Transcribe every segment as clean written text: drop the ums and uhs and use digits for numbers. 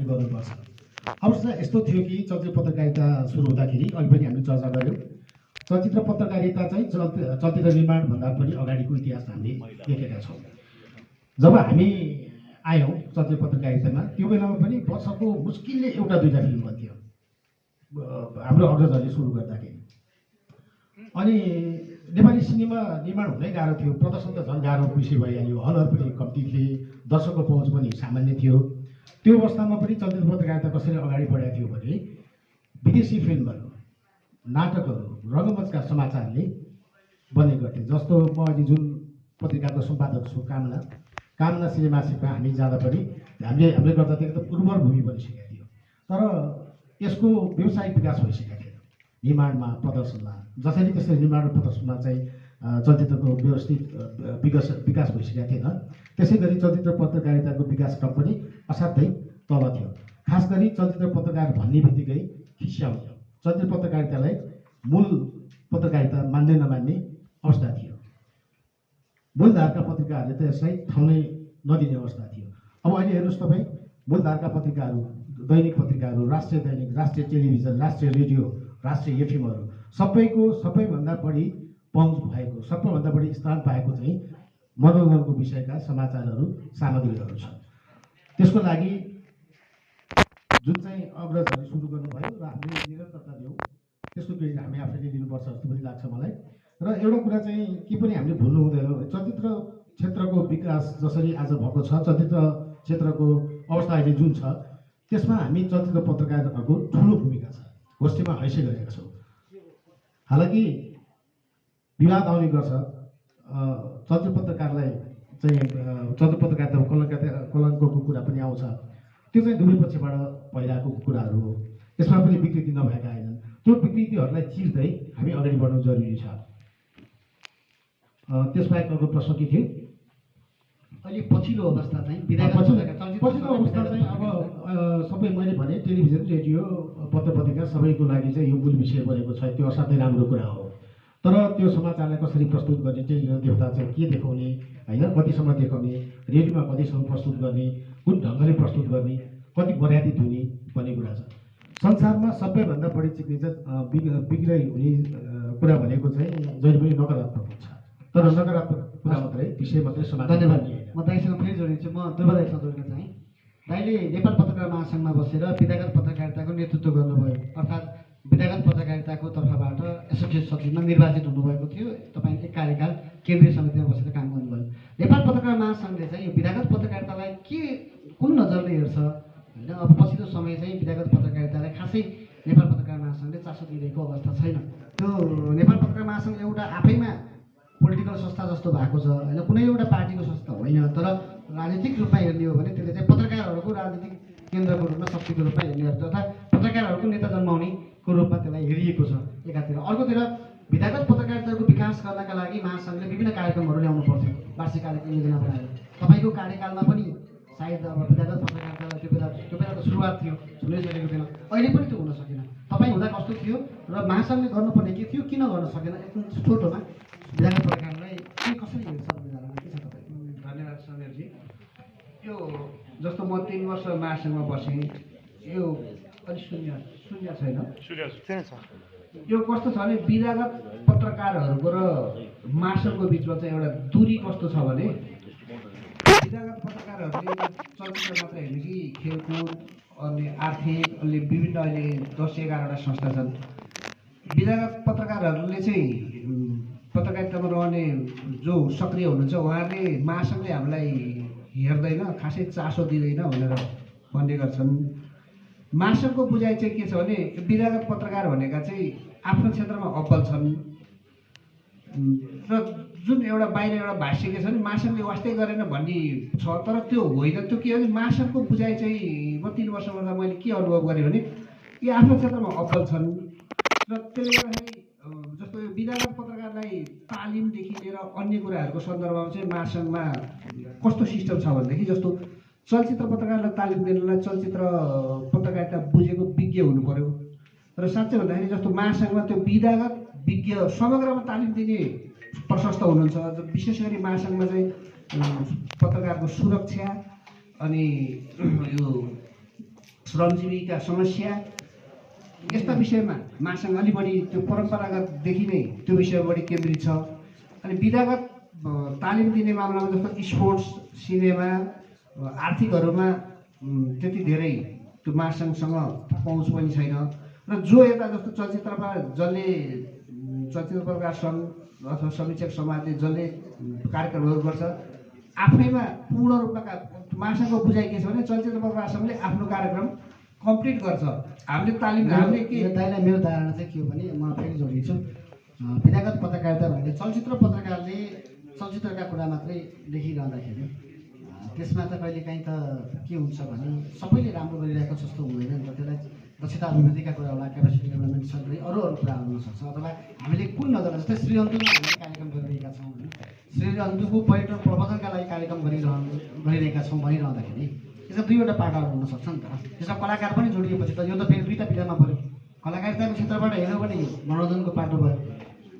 हामीले गर्नुपर्छ। अवस्था यस्तो थियो कि चलचित्र पत्रकारिता सुरु हुँदाखेरि अहिले पनि हामीले चर्चा गऱ्यौँ। चलचित्र पत्रकारिता चाहिँ चलचित्र निर्माणभन्दा पनि अगाडिको इतिहास हामीले देखेका छौँ। जब हामी आयौँ चलचित्र पत्रकारितामा त्यो बेलामा पनि वर्षको मुस्किलले एउटा दुईवटा फिल्म बन्थ्यो हाम्रो अग्रजहरूले सुरु गर्दाखेरि। अनि नेपाली सिनेमा निर्माण हुँदै गाह्रो थियो, प्रदर्शन त झन् गाह्रो विषय भइहाल्यो, हलहरू पनि कम्ती थिए, दर्शकको पहुँच पनि सामान्य थियो। त्यो अवस्थामा पनि चलचित्र पत्रकारिता कसरी अगाडि बढेको थियो भने विदेशी फिल्महरू, नाटकहरू, रङ्गमञ्चका समाचारले बन्ने गर्थे। जस्तो म अहिले जुन पत्रिकाको सम्पादक छु कामना सिनेमासिकमा हामी जाँदा पनि हामीले गर्दा त एकदम उर्वर भूमि बनिसकेको थियो। तर यसको व्यावसायिक विकास भइसकेको थिएन निर्माणमा, प्रदर्शनमा। जसरी त्यसरी निर्माण र प्रदर्शनमा चाहिँ चलचित्रको व्यवस्थित विकास भइसकेको थिएन, त्यसै गरी चलचित्र पत्रकारिताको विकास क्रम पनि असाध्यै तल थियो। खास गरी चलचित्र पत्रकार भन्ने बित्तिकै खिस्याउने, चलचित्र पत्रकारितालाई मूल पत्रकारिता मान्ने नमान्ने अवस्था थियो। मूलधारका पत्रिकाहरूले त यसलाई ठाउँ नै नदिने अवस्था थियो। अब अहिले हेर्नुहोस् तपाईँ, मूलधारका पत्रिकाहरू, दैनिक पत्रिकाहरू, राष्ट्रिय दैनिक, राष्ट्रिय टेलिभिजन, राष्ट्रिय रेडियो, राष्ट्रिय एफएमहरू सबैभन्दा बढी पहुँच भएको, सबैभन्दा बढी स्थान पाएको चाहिँ मनोरञ्जनको विषयका समाचारहरू, सामग्रीहरू छ। त्यसको लागि जुन चाहिँ अग्रजहरूले सुरु गर्नुभयो र हामीले निरन्तरता दियौँ, त्यसको क्रेडिट हामी आफैले लिनुपर्छ जस्तो पनि लाग्छ मलाई। र एउटा कुरा चाहिँ के पनि हामीले भुल्नु हुँदैन, चलचित्र क्षेत्रको विकास जसरी आज भएको छ, चलचित्र क्षेत्रको अवस्था अहिले जुन छ, त्यसमा हामी चलचित्र पत्रकारहरूको ठुलो भूमिका छ। गोष्ठीमा हैसियत गरेका छौँ। हालाकि विवाद आउने गर्छ, चलचित्र पत्रकारलाई चाहिँ चलचित्र पत्रकारितामा कलङ्कको कुरा पनि आउँछ। त्यो चाहिँ दुवै पक्षबाट भइरहेको कुराहरू हो। त्यसमा पनि विकृति नभएका होइनन्। त्यो विकृतिहरूलाई चिर्दै हामी अगाडि बढ्नु जरुरी छ। त्यसबाहेक अर्को प्रश्न के थियो? अहिले पछिल्लो अवस्था चाहिँ पछिल्लो अवस्था चाहिँ अब सबै मैले भने टेलिभिजन, रेडियो, पत्र पत्रिका सबैको लागि चाहिँ यो मूल विषय बनेको छ। त्यो असाध्यै राम्रो कुरा हो। तर त्यो समाचारलाई कसरी प्रस्तुत गर्ने, टेलिभिजन देवता चाहिँ के देखाउने, होइन, कतिसम्म देखाउने, रेडियोमा कतिसम्म प्रस्तुत गर्ने, कुन ढङ्गले प्रस्तुत गर्ने, कति मर्यादित हुने भन्ने कुरा छ। संसारमा सबैभन्दा बढी चिक्रिन्छ बिग्रै हुने कुरा भनेको चाहिँ जहिले पनि नकारात्मक हुन्छ। तर नकारात्मक कुरा मात्रै, विषय मात्रै समाज। धन्यवाद। म दाइसँग फेरि जोडिन्छु। म दुर्गादाइसँग जोड्न चाहेँ। दाइले नेपाल पत्रकार महासङ्घमा बसेर विधागत पत्रकारिताको नेतृत्व गर्नुभयो, अर्थात् विधागत पत्रकारिताको तर्फबाट एसोसिएट सचिवमा निर्वाचित हुनुभएको थियो। तपाईँ एक कार्यकाल केन्द्रीय समितिमा बसेर काम गर्नुभयो। नेपाल पत्रकार महासङ्घले चाहिँ यो विधागत पत्रकारितालाई कुन नजरले हेर्छ, होइन? अब पछिल्लो समय चाहिँ विधागत पत्रकारितालाई खासै नेपाल पत्रकार महासङ्घले चासो दिइरहेको अवस्था छैन। त्यो नेपाल पत्रकार महासङ्घ एउटा आफैमा पोलिटिकल संस्था जस्तो भएको छ, होइन, कुनै एउटा पार्टीको संस्था होइन। तर राजनीतिक रूपमा हेर्ने हो भने त्यसले चाहिँ पत्रकारहरूको राजनीतिक केन्द्रको रूपमा, शक्तिको रूपमा हेर्ने गर्छ, तथा पत्रकारहरूको नेता जन्माउनेको रूपमा त्यसलाई हेरिएको छ एकातिर। अर्कोतिर विधागत पत्रकारिताको विकास गर्नका लागि महासङ्घले विभिन्न कार्यक्रमहरू ल्याउनु पर्थ्यो, वार्षिक कार्यक्रम योजना बनाएर। तपाईँको कार्यकालमा पनि सायद अब विधागत पत्रकारितालाई त्यो बेला त सुरुवात थियो, हुनै सकेको थिएन। अहिले पनि त्यो हुन सकेन। तपाईँ हुँदा कस्तो थियो र महासङ्घले गर्नुपर्ने के थियो, किन गर्न सकेन? एकदम छोटोमा विधागत पत्रकारलाई के कसरी हेर्छ भन्ने धारणा के छ तपाईँको? धन्यवाद समीरजी। यो जस्तो म 3 वर्ष महासङ्घमा बसेँ, यो अलिक शून्य छैन। यो कस्तो छ भने विधागत पत्रकारहरूको र महासङ्घको बिचमा चाहिँ एउटा दूरी कस्तो छ भने विधागत पत्रकारहरूले चलचित्र मात्र हेर्ने कि खेलकुद, अनि आर्थिक, अनि विभिन्न अहिले 10-11वटा संस्था छन्। विधागत पत्रकारहरूले चाहिँ पत्रकारितामा रहने जो सक्रिय हुनुहुन्छ उहाँहरूले महासङ्घले हामीलाई हेर्दैन, खासै चासो दिँदैन भनेर भन्ने गर्छन्। महासङ्घको बुझाइ चाहिँ के छ भने विधागत पत्रकार भनेका चाहिँ आफ्नो क्षेत्रमा अब्बल छन् र जुन एउटा बाहिर एउटा भाष्य के छ भने महासङ्घले वास्तै गरेन भन्ने छ। तर त्यो होइन। त्यो के हो भने महासङ्घको बुझाइ चाहिँ म 3 वर्ष गर्दा मैले के अनुभव गरेँ भने यी आफ्नो क्षेत्रमा अब्बल छन् र त्यसले गर्दाखेरि जस्तो यो विधागत पत्रकारलाई तालिमदेखि लिएर अन्य कुराहरूको सन्दर्भमा चाहिँ महासङ्घमा कस्तो सिस्टम छ भनेदेखि जस्तो चलचित्र पत्रकारलाई तालिम दिनलाई चलचित्र पत्रकारिता बुझेको विज्ञ हुनु पर्यो र साँच्चै भन्दाखेरि जस्तो महासङ्घमा त्यो विधागत विज्ञ समग्रमा तालिम दिने प्रशस्त हुनुहुन्छ। विशेष गरी महासङ्घमा चाहिँ पत्रकारको सुरक्षा अनि यो श्रमजीवीका समस्या यस्ता विषयमा महासङ्घ अलि बढी त्यो परम्परागतदेखि नै त्यो विषय बढी केन्द्रित छ। अनि विधागत तालिम दिने मामलामा जस्तो स्पोर्ट्स, सिनेमा, आर्थिकहरूमा त्यति धेरै त्यो महासङ्घसँग पहुँच पनि छैन। र जो यता जस्तो चलचित्रमा जसले चलचित्र पत्रकार सङ्घ अथवा समीक्षक समाजले जसले कार्यक्रमहरू गर्छ आफैमा पूर्ण रूपमा महासङ्घको बुझाइ के छ भने चलचित्र पत्रकार सङ्घले आफ्नो कार्यक्रम कम्प्लिट गर्छ। हामीले तालिम हामीले के दाइलाई मेरो धारणा चाहिँ के हो भने म फेरि जोडिन्छु। विधागत पत्रकारिता भन्ने चलचित्र पत्रकारले चलचित्रका कुरा मात्रै लेखिरहँदाखेरि त्यसमा त कहिलेकाहीँ त के हुन्छ भने सबैले राम्रो गरिरहेको जस्तो हुँदैन नि त। त्यसलाई दक्षता अभिवृद्धिका कुरा होला, क्यापेसिटी डेभलपमेन्ट सबै अरू कुराहरू हुनसक्छ। अथवा हामीले कुन नजरमा जस्तै श्रीअन्तुमा हामीले कार्यक्रम गरिरहेका छौँ भने श्रीअन्तुको पर्यटन प्रबन्धनका लागि कार्यक्रम गरिरहेका छौँ भनिरहँदाखेरि त्यसमा दुईवटा पाटाहरू हुनसक्छ नि त। त्यसमा कलाकार पनि जोडिएपछि त यो त फेरि दुईवटा विधामा पऱ्यो। कलाकारिताको क्षेत्रबाट हेऱ्यो भने मनोरञ्जनको पाटो भयो,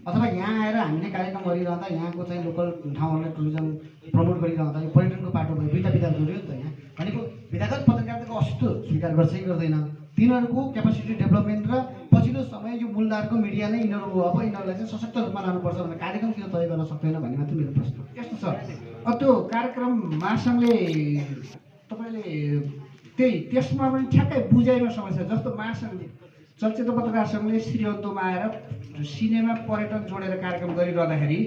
अथवा यहाँ आएर हामीले कार्यक्रम गरिरहँदा यहाँको चाहिँ लोकल ठाउँहरूलाई टुरिज्म प्रमोट गरिरहँदा यो पर्यटनको पाटो भयो। दुईवटा विधा जोड्यो नि त। यहाँ भनेको विधागत पत्रकारिताको अस्तित्व स्वीकार गर्छ कि गर्दैन, तिनीहरूको क्यापेसिटी डेभलपमेन्ट र पछिल्लो समय यो मूलधारको मिडिया नै यिनीहरू हो। अब यिनीहरूलाई चाहिँ सशक्त रूपमा लानुपर्छ भनेर कार्यक्रम किन तय गर्न सक्दैन भन्ने मात्रै मेरो प्रश्न। यस्तो छ त्यो कार्यक्रम महासङ्घले तपाईँले त्यसमा पनि ठ्याक्कै बुझाइमा समस्या। जस्तो महासङ्घले चलचित्र पत्रकार सङ्घले श्रीअन्तुमा आएर सिनेमा पर्यटन जोडेर कार्यक्रम गरिरहँदाखेरि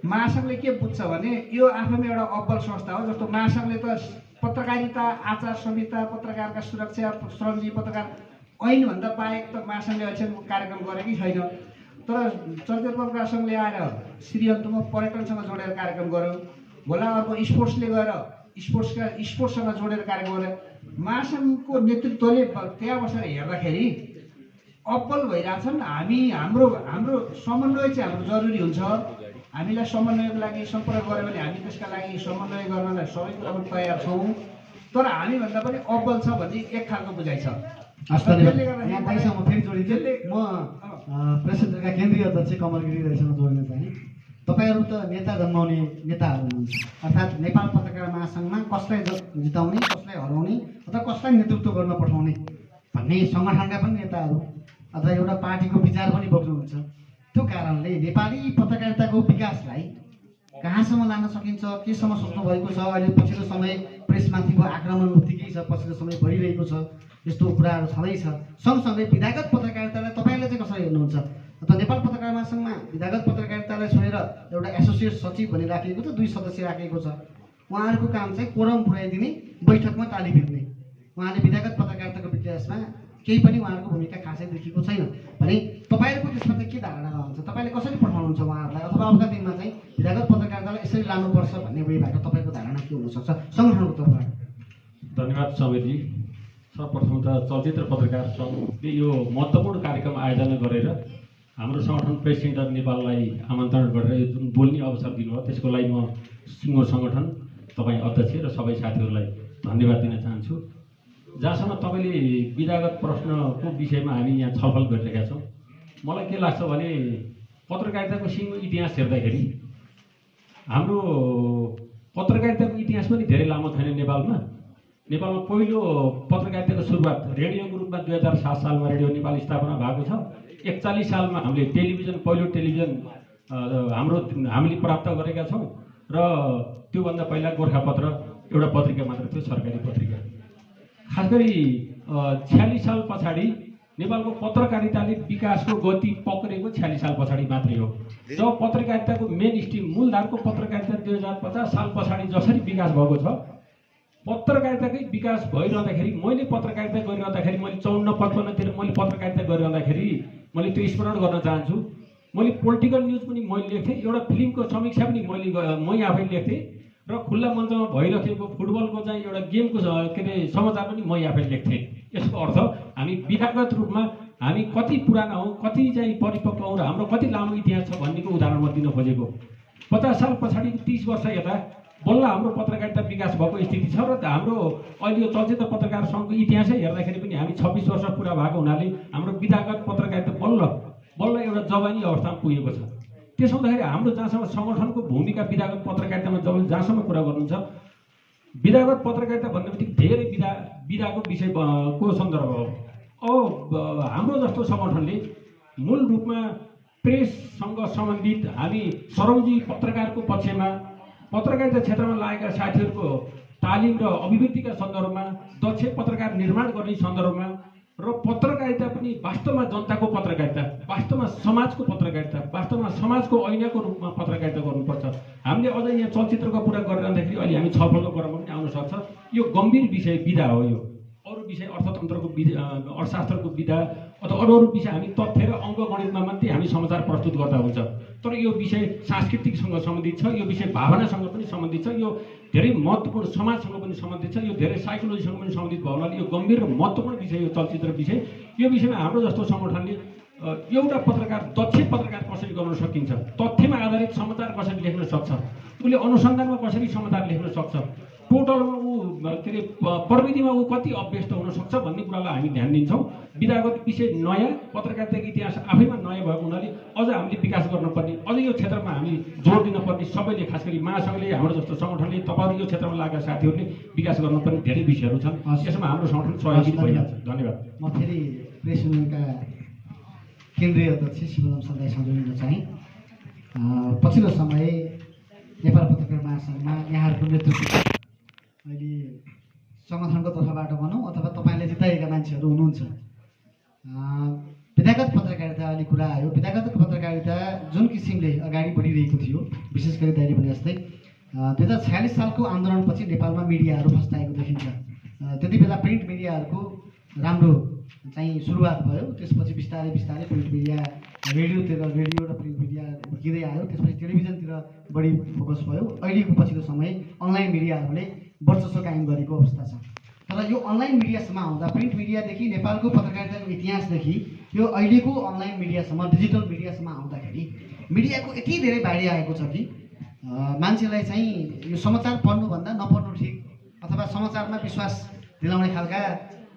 महासङ्घले के बुझ्छ भने यो आफैमा एउटा अब्बल संस्था हो। जस्तो महासङ्घले त पत्रकारिता आचार संहिता, पत्रकारका सुरक्षा, श्रमजीवी पत्रकार ऐनभन्दा बाहेक त महासङ्घले अहिलेसम्म कार्यक्रम गरेकै छैन। तर चलचित्र पत्रकार सङ्घले आएर श्रीअन्तुमा पर्यटनसँग जोडेर कार्यक्रम गर्यो, होला अर्को स्पोर्ट्सले गएर स्पोर्ट्ससँग जोडेर कार्यक्रम गर्यो। महासङ्घको नेतृत्वले त्यहाँ बसेर हेर्दाखेरि अब्बल भइरहेछन्। हाम्रो समन्वय चाहिँ हाम्रो जरुरी हुन्छ। हामीलाई समन्वयको लागि सम्पर्क गऱ्यो भने हामी त्यसका लागि समन्वय गर्नलाई सबै कुरामा तयार छौँ। तर हामीभन्दा पनि अब्बल छ भन्ने एक खालको बुझाइ छ। यहाँ दाइसँग म फेरि जोडिन्छु। म प्रेसिडेन्टका केन्द्रीय अध्यक्ष कमल गिरी दाइसँग जोड्न चाहेँ। तपाईँहरू त नेता जन्माउने नेताहरू हुनुहुन्छ, अर्थात् नेपाल पत्रकार महासङ्घमा कसलाई जिताउने, कसलाई हराउने अथवा कसलाई नेतृत्व गर्न पठाउने भन्ने सङ्गठनका पनि नेताहरू अथवा एउटा पार्टीको विचार पनि बोक्नुहुन्छ। त्यो कारणले नेपाली पत्रकारिताको विकासलाई कहाँसम्म लान सकिन्छ, केसम्म सोच्नु भएको छ। अहिले पछिल्लो समय प्रेसमाथिको आक्रमण उत्तिकै छ, पछिल्लो समय बढिरहेको छ, यस्तो कुराहरू छँदैछ। सँगसँगै विधागत पत्रकारितालाई तपाईँले चाहिँ कसरी हेर्नुहुन्छ? अथवा नेपाल पत्रकार महासङ्घमा विधागत पत्रकारितालाई छोडेर एउटा एसोसिएट सचिव भनी राखिएको छ, 2 सदस्य राखेको छ। उहाँहरूको काम चाहिँ कोरम पुर्याइदिने, बैठकमा ताली पिट्ने। उहाँले विधागत पत्रकारिताको विकासमा केही पनि उहाँहरूको भूमिका खासै देखेको छैन भने तपाईँहरूको त्यसमा चाहिँ के धारणा रहन्छ? तपाईँले कसरी पठाउनुहुन्छ उहाँहरूलाई? अथवा अबका दिनमा चाहिँ विधागत पत्रकारितालाई यसरी लानुपर्छ भन्ने वेबाट तपाईँको धारणा के हुनसक्छ सङ्गठनको तर्फबाट? धन्यवाद समीरजी। सर्वप्रथम त चलचित्र पत्रकार सङ्घले यो महत्त्वपूर्ण कार्यक्रम आयोजना गरेर हाम्रो सङ्गठन प्रेस सेन्टर नेपाललाई आमन्त्रण गरेर यो जुन बोल्ने अवसर दिनुभयो त्यसको लागि म सिङ्गो सङ्गठन, तपाईँ अध्यक्ष र सबै साथीहरूलाई धन्यवाद दिन चाहन्छु। जहाँसम्म तपाईँले विधागत प्रश्नको विषयमा हामी यहाँ छलफल गरिरहेका छौँ, मलाई के लाग्छ भने पत्रकारिताको सिङ्गो इतिहास हेर्दाखेरि हाम्रो पत्रकारिताको इतिहास पनि धेरै लामो छैन। नेपालमा पहिलो पत्रकारिताको सुरुवात रेडियोको रूपमा 2007 सालमा रेडियो नेपाल स्थापना भएको छ। 41 सालमा हामीले पहिलो टेलिभिजन हामीले प्राप्त गरेका छौँ र त्योभन्दा पहिला गोर्खापत्र एउटा पत्रिका मात्र थियो, सरकारी पत्रिका। खास गरी 46 साल पछाडि नेपालको पत्रकारिताले विकासको गति पक्रेको 46 साल पछाडि मात्रै हो। जब पत्रकारिताको मेन स्ट्रिम मूलधारको पत्रकारिता 2050 साल पछाडि जसरी विकास भएको छ, पत्रकारिताकै विकास भइरहँदाखेरि मैले पत्रकारिता गरिरहँदाखेरि मैले 54-55तिर मैले पत्रकारिता गरिरहँदाखेरि मैले त्यो स्मरण गर्न चाहन्छु। मैले पोलिटिकल न्युज पनि मैले लेख्थेँ, एउटा फिल्मको समीक्षा पनि मै आफै लेख्थेँ र खुल्ला मञ्चमा भइरहेको फुटबलको चाहिँ एउटा गेमको समाचार पनि मै आफै लेख्थेँ। यसको अर्थ हामी विधागत रूपमा हामी कति पुराना हौँ, कति चाहिँ परिपक्व हौँ र हाम्रो कति लामो इतिहास छ भन्नेको उदाहरण म दिन खोजेको। 50 साल पछाडि 30 वर्ष यता बल्ल हाम्रो पत्रकारिता विकास भएको स्थिति छ र हाम्रो अहिले यो चलचित्र पत्रकार सङ्घको इतिहासै हेर्दाखेरि पनि हामी 26 वर्ष पुरा भएको हुनाले हाम्रो विधागत पत्रकारिता बल्ल एउटा जवानी अवस्थामा पुगेको छ। त्यसो हुँदाखेरि हाम्रो जहाँसम्म सङ्गठनको भूमिका विधागत पत्रकारितामा जहाँसम्म कुरा गर्नुहुन्छ, विधागत पत्रकारिता भन्ने बित्तिकै धेरै विधाको विषय को सन्दर्भ हो। अब हाम्रो जस्तो सङ्गठनले मूल रूपमा प्रेससँग सम्बन्धित हामी सरौजी पत्रकारको पक्षमा पत्रकारिता क्षेत्रमा लागेका साथीहरूको तालिम र अभिवृद्धिका सन्दर्भमा दक्ष पत्रकार निर्माण गर्ने सन्दर्भमा र पत्रकारिता पनि वास्तवमा जनताको पत्रकारिता, वास्तवमा समाजको पत्रकारिता, वास्तवमा समाजको ऐनाको रूपमा पत्रकारिता गर्नुपर्छ। हामीले अझ यहाँ चलचित्रको कुरा गरिरहँदाखेरि अहिले हामी छलफलको क्रममा पनि आउन सक्छ। यो गम्भीर विषय विधा हो। यो अरू विषय अर्थतन्त्रको अर्थशास्त्रको विधा अथवा अरू विषय हामी तथ्य र अङ्कगणितमा मात्रै हामी समाचार प्रस्तुत गर्दा हुन्छ। तर यो विषय सांस्कृतिकसँग सम्बन्धित छ, यो विषय भावनासँग पनि सम्बन्धित छ, यो धेरै महत्त्वपूर्ण समाजसँग पनि सम्बन्धित छ, यो धेरै साइकोलोजीसँग पनि सम्बन्धित भयो हुनाले यो गम्भीर र महत्त्वपूर्ण विषय यो चलचित्र विषय। यो विषयमा हाम्रो जस्तो सङ्गठनले एउटा पत्रकार दक्ष पत्रकार कसरी गर्न सकिन्छ, तथ्यमा आधारित समाचार कसरी लेख्न सक्छ, उसले अनुसन्धानमा कसरी समाचार लेख्न सक्छ, टोटलमा ऊ के अरे प्रविधिमा ऊ कति अभ्यस्त हुन सक्छ भन्ने कुरालाई हामी ध्यान दिन्छौँ। विधागत विषय नयाँ, पत्रकारिताको इतिहास आफैमा नयाँ भएको हुनाले अझ हामीले विकास गर्नुपर्ने, अझ यो क्षेत्रमा हामी जोड दिनुपर्ने, सबैले खास गरी महासङ्घले, हाम्रो जस्तो सङ्गठनले, तपाईँहरू यो क्षेत्रमा लागेका साथीहरूले विकास गर्नुपर्ने धेरै विषयहरू छन्। यसमा हाम्रो सङ्गठन सहयोगी भइहाल्छ। धन्यवाद। म फेरि प्रेस युनियनका केन्द्रीय अध्यक्ष शिवराम सरलाई सम्झिन चाहे। पछिल्लो समय नेपाल पत्रकार महासङ्घमा यहाँहरूको नेतृत्व अहिले सङ्गठनको तर्फबाट भनौँ अथवा तपाईँले जिताएका मान्छेहरू हुनुहुन्छ। विधागत पत्रकारिता अहिले कुरा आयो। विधागत पत्रकारिता जुन किसिमले अगाडि बढिरहेको थियो, विशेष गरी दाइले भने जस्तै 2046 सालको आन्दोलनपछि नेपालमा मिडियाहरू फस्टाएको देखिन्छ। त्यति बेला प्रिन्ट मिडियाहरूको राम्रो चाहिँ सुरुवात भयो। त्यसपछि बिस्तारै बिस्तारै प्रिन्ट मिडिया रेडियो र प्रिन्ट मिडिया हुर्किँदै आयो। त्यसपछि टेलिभिजनतिर बढी फोकस भयो। अहिलेको पछिल्लो समय अनलाइन मिडियाहरूले वर्चस्व कायम गरेको अवस्था छ। तर यो अनलाइन मिडियासम्म आउँदा प्रिन्ट मिडियादेखि नेपालको पत्रकारिताको इतिहासदेखि यो अहिलेको अनलाइन मिडियासम्म, डिजिटल मिडियासम्म आउँदाखेरि मिडियाको यति धेरै बाढी आएको छ कि मान्छेलाई चाहिँ यो समाचार पढ्नुभन्दा नपढ्नु ठिक, अथवा समाचारमा विश्वास दिलाउने खालका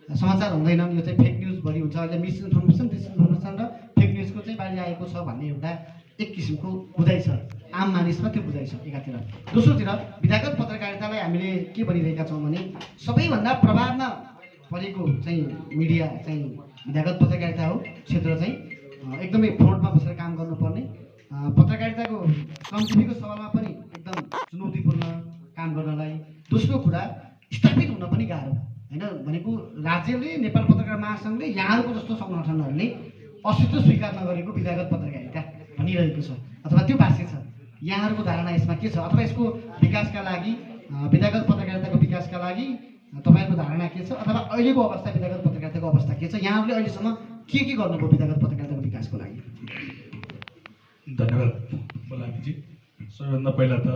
समाचार हुँदैनन्। यो चाहिँ फेक न्युज बढी हुन्छ। अहिले मिसइन्फर्मेसन, डिसइन्फर्मेसन र फेक न्युजको चाहिँ बाढी आएको छ भन्ने एउटा एक किसिमको बुझाइ छ, आम मानिसमा त्यो बुझाइ छ एकातिर। दोस्रोतिर विधागत पत्रकारितालाई हामीले के भनिरहेका छौँ भने सबैभन्दा प्रभावमा परेको चाहिँ मिडिया चाहिँ विधागत पत्रकारिता हो। क्षेत्र चाहिँ एकदमै फ्रन्टमा बसेर काम गर्नुपर्ने, पत्रकारिताको श्रमजीवीको सवालमा पनि एकदम चुनौतीपूर्ण काम गर्नलाई। दोस्रो कुरा स्थापित हुन पनि गाह्रो होइन। भनेको राज्यले, नेपाल पत्रकार महासङ्घले यहाँहरूको जस्तो सङ्गठनहरूले अस्तित्व स्वीकार नगरेको विधागत पत्रकारिता भनिरहेको छ अथवा त्यो भाष्य छ। यहाँहरूको धारणा यसमा के छ, अथवा यसको विकासका लागि, विधागत पत्रकारिताको विकासका लागि तपाईँहरूको धारणा के छ, अथवा अहिलेको अवस्था विधागत पत्रकारिताको अवस्था के छ? यहाँहरूले अहिलेसम्म के गर्नुभयो विधागत पत्रकारिताको विकासको लागि? धन्यवाद बोलामीजी। सबैभन्दा पहिला त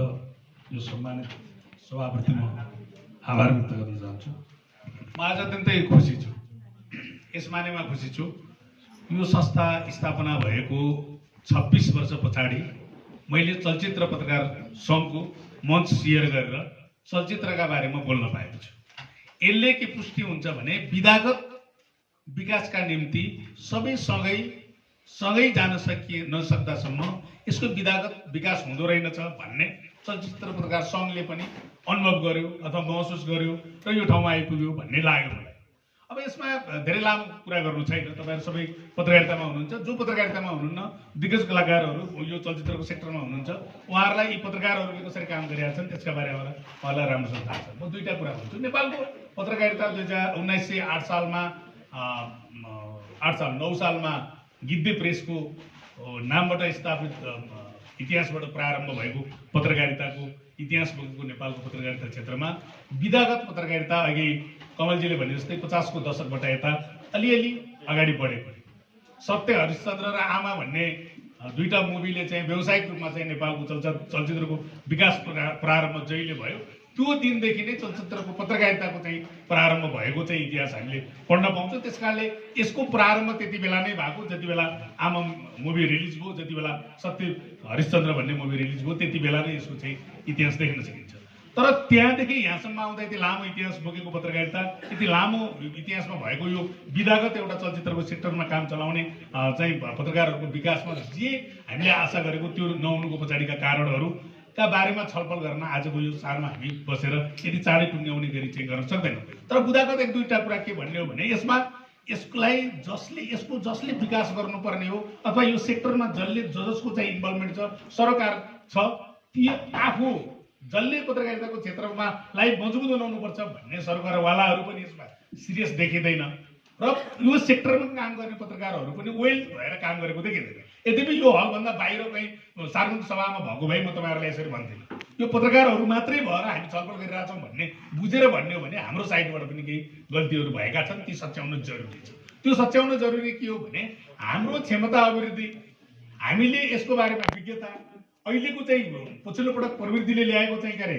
यो सम्मानित सभाप्रति म आभार व्यक्त गर्न चाहन्छु। म आज अत्यन्तै खुसी छु, यस मानेमा खुसी छु यो संस्था स्थापना भएको 26 वर्ष पछाडि मैले चलचित्र पत्रकार सङ्घको मञ्च सेयर गरेर चलचित्रका बारेमा बोल्न पाएको छु। यसले के पुष्टि हुन्छ भने विधागत विकासका निम्ति सबै सँगै जान नसक्दासम्म यसको विधागत विकास हुँदो रहेनछ भन्ने चलचित्र पत्रकार सङ्घले पनि अनुभव गर्यो अथवा महसुस गर्यो र यो ठाउँमा आइपुग्यो भन्ने लाग्यो मलाई। अब यसमा धेरै लामो कुरा गर्नु छैन। तपाईँहरू सबै पत्रकारितामा हुनुहुन्छ, जो पत्रकारितामा हुनुहुन्न, दिग्गज कलाकारहरू यो चलचित्रको सेक्टरमा हुनुहुन्छ, उहाँहरूलाई यी पत्रकारहरूले कसरी काम गरिरहेका छन् त्यसका बारेमा उहाँलाई राम्रोसँग थाहा छ। म दुईवटा कुरा भन्छु। नेपालको पत्रकारिता 1908 सालमा 9 सालमा गिद्धे प्रेसको नामबाट स्थापित इतिहासबाट प्रारम्भ भएको पत्रकारिताको इतिहास बोकेको नेपालको पत्रकारिता क्षेत्रमा विधागत पत्रकारिता अघि कमलजीले भने जस्तै 50 को दशकबाट यता अलिअलि अगाडि बढेको। सत्य हरिश्चन्द्र र आमा भन्ने दुईटा मुभीले चाहिँ व्यावसायिक रूपमा चाहिँ नेपालको चलचित्रको विकास प्रारम्भ जहिले भयो त्यो दिनदेखि नै चलचित्रको पत्रकारिताको चाहिँ प्रारम्भ भएको चाहिँ इतिहास हामीले पढ्न पाउँछौँ। त्यसकारणले यसको प्रारम्भ त्यति बेला नै भएको, जति बेला आमा मुभी रिलिज भयो, जति बेला सत्य हरिश्चन्द्र भन्ने मुभी रिलिज भयो, त्यति बेला नै यसको चाहिँ इतिहास देख्न सकिन्छ। तर त्यहाँदेखि यहाँसम्म आउँदा यति लामो इतिहास बोकेको पत्रकारिता, यति लामो इतिहासमा भएको यो विधागत एउटा चलचित्रको सेक्टरमा काम चलाउने चाहिँ पत्रकारहरूको विकासमा जे हामीले आशा गरेको त्यो नहुनुको पछाडिका कारणहरू का बारेमा छलफल गर्न आजको यो सालमा हामी बसेर यदि चाँडै टुङ्ग्याउने गरी चाहिँ गर्न सक्दैनौँ। तर बुदागत एक दुईवटा कुरा के भन्ने हो भने यसलाई जसले विकास गर्नुपर्ने हो अथवा यो सेक्टरमा जसको चाहिँ इन्भल्भमेन्ट छ सरकार छ ती आफू जसले पत्रकारिताको क्षेत्रमा लाई मजबुत बनाउनुपर्छ भन्ने सरकारवालाहरू पनि यसमा सिरियस देखिँदैन र यो सेक्टरमा काम गर्ने पत्रकारहरू पनि वेल भएर काम गरेको देखिँदैन। यद्यपि यो हलभन्दा बाहिर कहीँ सार्वजनिक सभामा भएको भए म तपाईँहरूलाई यसरी भन्थेँ, यो पत्रकारहरू मात्रै भएर हामी छलफल गरिरहेछौँ भन्ने बुझेर भन्ने हो भने हाम्रो साइडबाट पनि केही गल्तीहरू भएका छन्, ती सच्याउन जरुरी छ। त्यो सच्याउन जरुरी के हो भने हाम्रो क्षमता अभिवृद्धि, हामीले यसको बारेमा विज्ञता, अहिलेको चाहिँ पछिल्लो पटक प्रवृत्तिले ल्याएको चाहिँ के अरे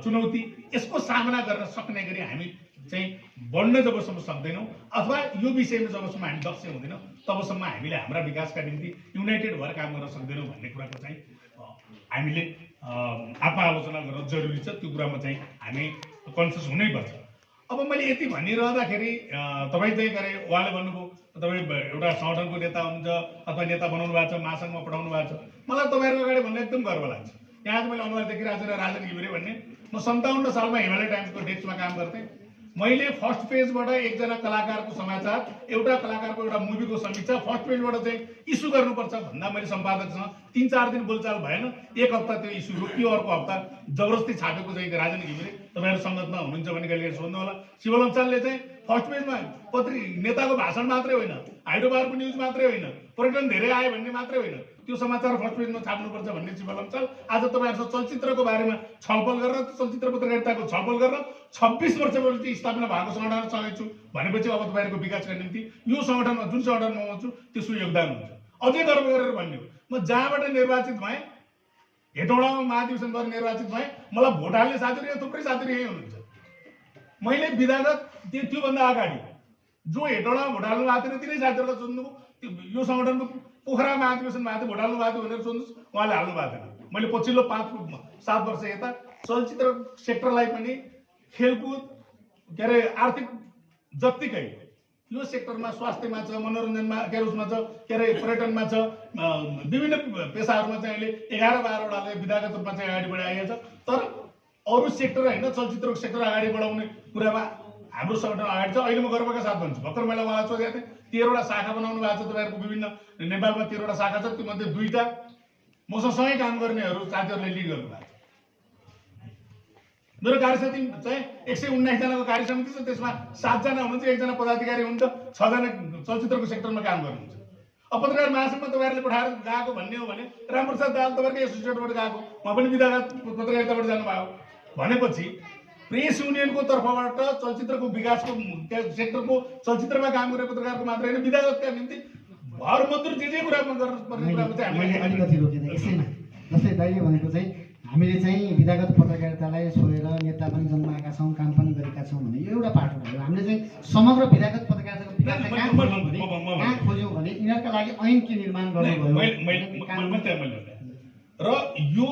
चुनौती, यसको सामना गर्न सक्ने गरी हामी चाहिँ बढ्न जबसम्म सक्दैनौँ अथवा यो विषयमा जबसम्म हामी दक्ष हुँदैनौँ तबसम्म हामीले हाम्रा विकासका निम्ति युनाइटेड भएर काम गर्न सक्दैनौँ भन्ने कुराको चाहिँ हामीले आत्मआलोचना गर्न जरुरी छ। त्यो कुरामा चाहिँ हामी कन्सियस हुनैपर्छ। अब मैले यति भनिरहँदाखेरि तपाईँ चाहिँ के अरे उहाँले भन्नुभयो तपाईँ एउटा सङ्गठनको नेता हुनुहुन्छ अथवा नेता बनाउनु भएको छ, महासङ्घमा पठाउनु भएको छ, मलाई तपाईँहरूको अगाडि भन्दा एकदम गर्व लाग्छ। यहाँ आज मैले अनुहार देखिरहेको छु राजन घिमिरे भन्ने, म 57 सालमा हिमालय टाइम्सको डेस्कमा काम गर्थेँ। मैले फर्स्ट पेजबाट एकजना कलाकारको समाचार, एउटा कलाकारको एउटा मुभीको समीक्षा फर्स्ट पेजबाट चाहिँ इस्यु गर्नुपर्छ भन्दा मैले सम्पादकसँग 3-4 दिन बोलचाल भएन, एक हप्ता त्यो इस्यु रोकियो, अर्को हप्ता जबरजस्ती छापेको चाहिँ राजन घिमिरे, तपाईँहरू सङ्गतमा हुनुहुन्छ भने कहिले सोध्नु होला। शिवलम्सालले चाहिँ फर्स्ट पेजमा नेताको भाषण मात्रै होइन, हाइड्रोबारको न्युज मात्रै होइन, पर्यटन धेरै आयो भन्ने मात्रै होइन, त्यो समाचार फर्स्ट पेजमा छाप्नुपर्छ भन्ने शिवलम्साल आज तपाईँहरूसँग चलचित्रको बारेमा छलफल गरेर, चलचित्र पत्रकारिताको छलफल गरेर 26 वर्षपछि स्थापना भएको सङ्गठनसँगै छु भनेपछि अब तपाईँहरूको विकासका निम्ति यो सङ्गठनमा जुन सङ्गठनमा म छु त्यसको योगदान हुन्छ। अझै गर्व गरेर भन्ने हो, म जहाँबाट निर्वाचित भएँ, हेटौँडामा महाधिवेशनबाट निर्वाचित भएँ, मलाई भोट हाल्ने साथीहरू थुप्रै साथीहरू यही हुनुहुन्छ। मैले विधागत त्योभन्दा अगाडि जो हेटौँडामा भोट हाल्नु भएको थियो तिनै साथीहरूलाई सोध्नुभयो, यो सङ्गठनको पोखरा महाधिवेशन भएको थियो, भोट हाल्नु भएको थियो भनेर सोध्नुहोस्, उहाँले हाल्नु भएको थिएन। मैले पछिल्लो 5-7 वर्ष यता चलचित्र सेक्टरलाई पनि खेलकुद के अरे आर्थिक जत्तिकै यो सेक्टरमा स्वास्थ्यमा छ, मनोरञ्जनमा के अरे उसमा छ, के अरे पर्यटनमा छ, विभिन्न पेसाहरूमा चाहिँ अहिले 11-12वटाले विधागत रूपमा चाहिँ अगाडि बढाइएको छ। तर अरू सेक्टर होइन, चलचित्रको सेक्टर अगाडि बढाउने कुरामा हाम्रो सङ्गठन अगाडि छ। अहिले म गर्वका साथ भन्छु, भर्खर मैले उहाँलाई सोधेको थिएँ 13वटा शाखा बनाउनु भएको छ तपाईँहरूको, विभिन्न नेपालमा 13वटा शाखा छ, तीमध्ये 2टा मसँग सँगै काम गर्नेहरू साथीहरूले लिड गर्नुभएको छ। मेरो कार्यसमिति चाहिँ 119 जनाको कार्यसमिति छ, त्यसमा 7 जना हुनुहुन्छ, 1 जना पदाधिकारी हुनुहुन्छ, 6 जना चलचित्रको सेक्टरमा काम गर्नुहुन्छ। अब पत्रकार महासङ्घमा तपाईँहरूले पठाएर गएको भन्ने हो भने रामप्रसाद दाहाल तपाईँकै एसोसिएटबाट गएको, उहाँ पनि विधागत पत्रकारिताबाट जानुभयो भनेपछि प्रेस युनियनको तर्फबाट चलचित्रको विकासको सेक्टरको चलचित्रमा काम गर्ने पत्रकारको मात्र होइन, विधागतका निम्ति भरमजुर जे कुरामा गर्नुपर्ने कुराको चाहिँ मैले अलिकति रोकेर यसैमा जस्तै दाइले भनेको चाहिँ हामीले चाहिँ विधागत पत्रकारितालाई छोडेर नेता पनि जन्माएका छौँ, काम पनि गरेका छौँ भने यो एउटा पाटो भयो। हामीले चाहिँ समग्र विधागत पत्रकारिताको विकास कहाँ खोज्यौँ भने यिनीहरूका लागि ऐन के निर्माण गर्नुभयो र यो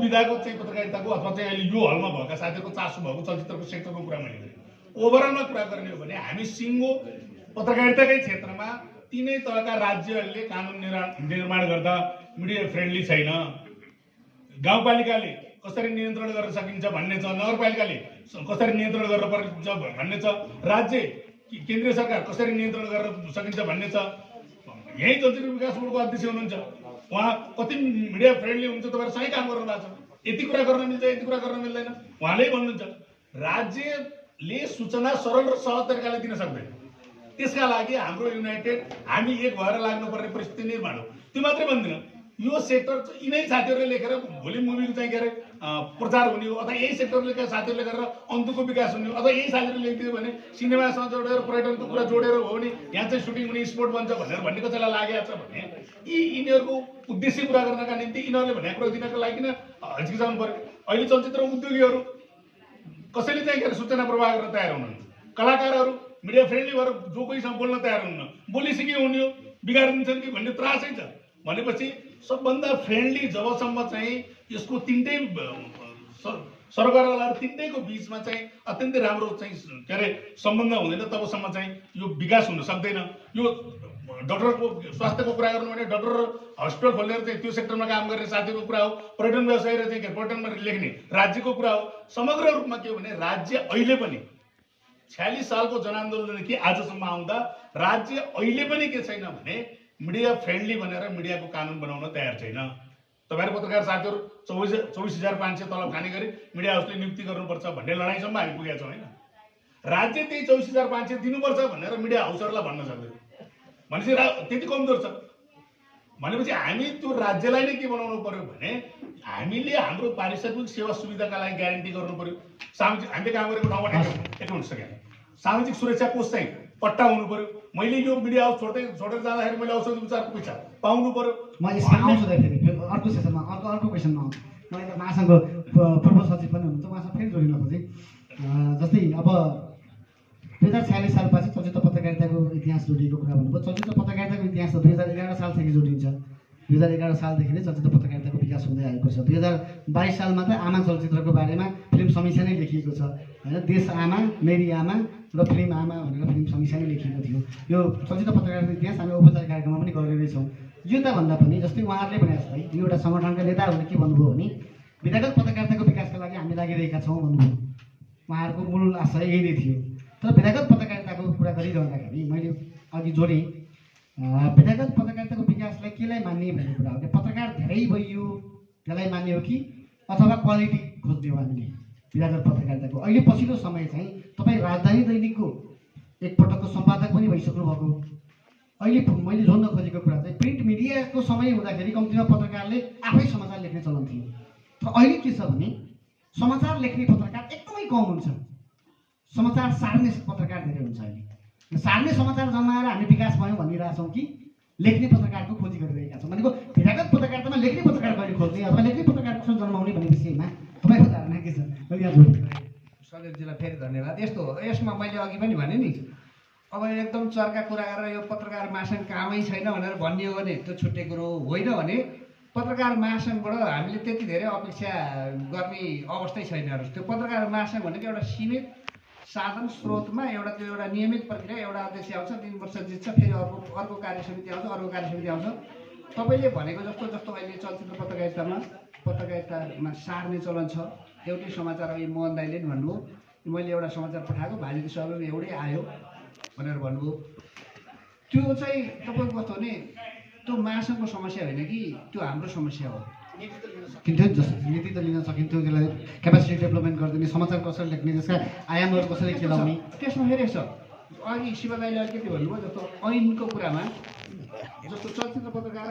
विधागत चाहिँ पत्रकारिताको अथवा चाहिँ अहिले यो हलमा भएका साथीहरूको चासो भएको चलचित्रको सेक्टरको कुरा मैले गरेँ। ओभरअलमा कुरा गर्ने हो भने हामी सिङ्गो पत्रकारिताकै क्षेत्रमा तिनै तहका राज्यहरूले कानुन निर्माण गर्दा मिडिया फ्रेन्डली छैन, गाउँपालिकाले कसरी नियन्त्रण गर्न सकिन्छ भन्ने छ, नगरपालिकाले कसरी नियन्त्रण गर्न पर्छ भन्ने छ, राज्य केन्द्रीय सरकार कसरी नियन्त्रण गर्न सकिन्छ भन्ने छ। यही चलचित्र विकास बोर्डको अध्यक्ष हुनुहुन्छ, उहाँ कति मिडिया फ्रेन्डली हुन्छ, तपाईँहरू सँगै काम गर्नु भएको छ, यति कुरा गर्न मिल्छ, यति कुरा गर्न मिल्दैन, उहाँले भन्नुहुन्छ। राज्यले सूचना सरल र सहज तरिकाले दिन सक्दैन, त्यसका लागि हाम्रो युनाइटेड हामी एक भएर लाग्नुपर्ने परिस्थिति निर्माण हो। त्यो मात्रै भन्दिनँ, यो सेक्टर यिनै साथीहरूले लेखेर भोलि मुभीको चाहिँ के अरे प्रचार हुने हो, अथवा यही सेक्टरले साथीहरूले गरेर अन्तको विकास हुने हो, अथवा यही साथीहरूले लेखिदियो भने सिनेमासँग जोडेर पर्यटनको कुरा जोडेर हो भने यहाँ चाहिँ सुटिङ हुने स्पोर्ट बन्छ भनेर भन्ने कसैलाई लागेको छ भने यिनीहरूको उद्देश्य पुरा गर्नका निम्ति यिनीहरूले भनेको कुरा दिनको लागि नै हच्किजाउनु पर्यो। अहिले चलचित्र उद्योगीहरू कसैले चाहिँ के अरे सूचना प्रवाह गर्न तयार हुनुहुन्न, कलाकारहरू मिडिया फ्रेन्डली भएर जो कोहीसँग बोल्न तयार हुनुहुन्न, बोलिसके हुने हो, बिगारिदिन्छन् कि भन्ने त्रासै छ भनेपछि सबभन्दा फ्रेन्डली जबसम्म चाहिँ यसको तिनटै सरकारवाला तिनटैको बिचमा चाहिँ अत्यन्तै राम्रो चाहिँ के अरे सम्बन्ध हुँदैन तबसम्म चाहिँ यो विकास हुन सक्दैन। यो डक्टरको स्वास्थ्यको कुरा गर्नु भने डक्टर हस्पिटल खोलेर चाहिँ त्यो सेक्टरमा काम गर्ने साथीको कुरा हो, पर्यटन व्यवसाय र चाहिँ पर्यटनमा लेख्ने राज्यको कुरा हो। समग्र रूपमा के हो भने राज्य अहिले पनि 46 सालको जनआन्दोलनदेखि आजसम्म आउँदा राज्य अहिले पनि के छैन भने मिडिया फ्रेन्डली भनेर मिडियाको कानुन बनाउन तयार छैन। तपाईहरु पत्रकार साथीहरु 24,500 तलब खाने गरी मिडिया हाउसले नियुक्ति गर्नुपर्छ भन्ने लडाईँसम्म हामी पुगेका छौँ हैन। राज्य त्यही 24,500 दिनुपर्छ भनेर मिडिया हाउसहरूलाई भन्न सक्दैन। भनेपछि त्यति कमजोर छ। भनेपछि हामी त्यो राज्यलाई नै के बनाउनु पर्यो भने हामीले हाम्रो पारिश्रमिक सेवा सुविधाका लागि ग्यारेन्टी गर्नु पर्यो। सामाजिक हामीले काम गरेको ठाउँबाट एक मिनट सके सामाजिक सुरक्षा कोष चाहिँ पट्टा हुनु पर्यो। मैले यो मिडिया हाउस छोडेर जाँदाखेरि मैले औषधि उपचारको पैसा पाउनु पर्यो। म यसमा आउँछु फेरि अर्को सेसनमा अर्को क्वेसनमा आउँछु। म यता महासङ्घको पूर्व सचिव पनि हुनुहुन्छ, उहाँसँग फेरि जोडिन खोजेँ। जस्तै अब 2046 सालपछि चलचित्र पत्रकारिताको इतिहास जोडिएको कुरा भन्नुभयो। चलचित्र पत्रकारिताको इतिहास त 2011 सालदेखि जोडिन्छ। 2011 सालदेखि नै चलचित्र पत्रकारिताको विकास हुँदै आएको छ। 2022 सालमा त आमा चलचित्रको बारेमा फिल्म समीक्षा नै लेखिएको छ होइन। देश आमा, मेरी आमा र फिल्म आमा भनेर फिल्म समीक्षा नै लेखिएको थियो। यो चलचित्र पत्रकारिताको इतिहास हामी औपचारिक कार्यक्रममा पनि गरेरै छौँ। यो त भन्दा पनि जस्तै उहाँहरूले भने जस्तै यो एउटा सङ्गठनका नेताहरूले के भन्नुभयो भने विधागत पत्रकारिताको विकासका लागि हामी लागिरहेका छौँ भन्नुभयो। उहाँहरूको मूल आशय यही नै थियो। तर विधागत पत्रकारिताको कुरा गरिरहँदाखेरि मैले अघि जोडेँ विधागत पत्रकारिताको विकासलाई केलाई मान्ने भन्ने कुरा हो कि पत्रकार धेरै भइयो त्यसलाई मान्ने हो कि अथवा क्वालिटी खोज्ने हो हामीले विधागत पत्रकारिताको। अहिले पछिल्लो समय चाहिँ तपाईँ राजधानी दैनिकको एकपटकको सम्पादक पनि भइसक्नु भएको। अहिले मैले जोड्न खोजेको कुरा चाहिँ प्रिन्ट मिडियाको समय हुँदाखेरि कम्तीमा पत्रकारले आफै समाचार लेख्ने चलन थियो। तर अहिले के छ भने समाचार लेख्ने पत्रकार एकदमै कम हुन्छ, समाचार सार्ने पत्रकार धेरै हुन्छ। अहिले सार्ने समाचार जमाएर हामी विकास भयौँ भनिरहेछौँ कि लेख्ने पत्रकारको खोजी गरिरहेका छौँ। भनेको विधागत पत्रकारितामा लेख्ने पत्रकार कहिले खोज्ने अथवा लेख्ने पत्रकार कसरी जन्माउने भन्ने विषयमा तपाईँको धारणा के छ? सलिलजीलाई फेरि धन्यवाद। यस्तो हो, यसमा मैले अघि पनि भने नि अब एकदम चर्का कुरा गरेर यो पत्रकार महासङ्घ कामै छैन भनेर भनियो भने त्यो छुट्टै कुरो होइन। भने पत्रकार महासङ्घबाट हामीले त्यति धेरै अपेक्षा गर्ने अवस्थै छैन। त्यो पत्रकार महासङ्घ भनेको एउटा सीमित साधन स्रोतमा एउटा त्यो एउटा नियमित प्रक्रिया, एउटा अध्यक्ष आउँछ 3 वर्ष जित्छ, फेरि अर्को कार्य समिति आउँछ, अर्को कार्य समिति आउँछ। तपाईँले भनेको जस्तो अहिले चलचित्र पत्रकारितामा सार्ने चलन छ। एउटै समाचार अहिले मोहन दाइले नि भन्नुभयो मैले एउटा समाचार पठाएको भाजीको सबैमा एउटै आयो भनेर भन्नुभयो। त्यो चाहिँ तपाईँको कस्तो भने त्यो महासङ्घको समस्या होइन कि त्यो हाम्रो समस्या हो। किन्थ्यो नीति त लिन सकिन्थ्यो, त्यसलाई क्यापासिटी डेभलपमेन्ट गरिदिने, समाचार कसरी लेख्ने, त्यसका आयामहरू कसरी खेलाउने। त्यसमा फेरि छ अघि शिव दाइले अलिकति भन्नुभयो जस्तो ऐनको कुरामा जस्तो चलचित्र पत्रकार